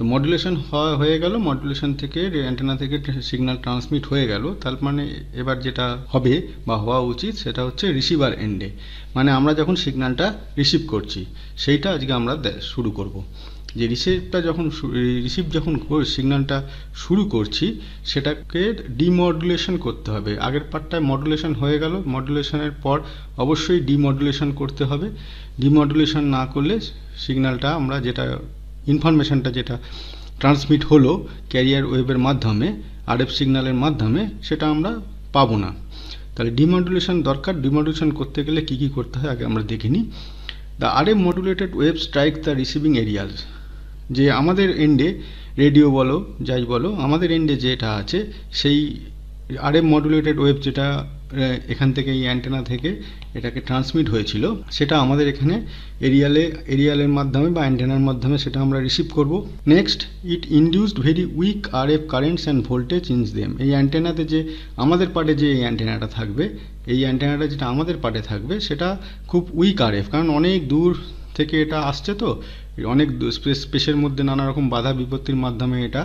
তো মডুলেশন হয়ে গেল, মডুলেশন থেকে অ্যান্টেনা থেকে সিগন্যাল ট্রান্সমিট হয়ে গেল। তার মানে এবার যেটা হবে বা হওয়া উচিত সেটা হচ্ছে রিসিভার এন্ডে, মানে আমরা যখন সিগন্যালটা রিসিভ করছি সেইটা আজকে আমরা শুরু করব। যে রিসিভ যখন সিগন্যালটা শুরু করছি সেটাকে ডিমডুলেশন করতে হবে। আগের পার্টটায় মডুলেশন হয়ে গেল, মডুলেশনের পর অবশ্যই ডিমডুলেশন করতে হবে। ডিমডুলেশন না করলে সিগন্যালটা আমরা যেটা ইনফরমেশনটা যেটা ট্রান্সমিট হলো ক্যারিয়ার ওয়েভের মাধ্যমে, আরএফ সিগন্যালের মাধ্যমে, সেটা আমরা পাবো না। তাহলে ডিমডুলেশন দরকার। ডিমডুলেশন করতে গেলে কি কি করতে হয় আগে আমরা দেখে নিই। The RF modulated wave strike the receiving areas, যে আমাদের এন্ডে রেডিও বলো যাই বলো, আমাদের এন্ডে যেটা আছে সেই আরএফ মডুলেটেড ওয়েভ যেটা এখান থেকে এই অ্যান্টেনা থেকে এটাকে ট্রান্সমিট হয়েছিল সেটা আমাদের এখানে এরিয়ালের মাধ্যমে বা অ্যান্টেনার মাধ্যমে সেটা আমরা রিসিভ করব। Next, it induced very weak RF currents and voltage in them. এই অ্যান্টেনাতে যে আমাদের পার্টে যে এই অ্যান্টেনাটা থাকবে, এই অ্যান্টেনাটা যেটা আমাদের পার্টে থাকবে সেটা খুব উইক আরএফ, কারণ অনেক দূর থেকে এটা আসছে, তো অনেক স্পেসের মধ্যে নানা রকম বাধা বিপত্তির মাধ্যমে এটা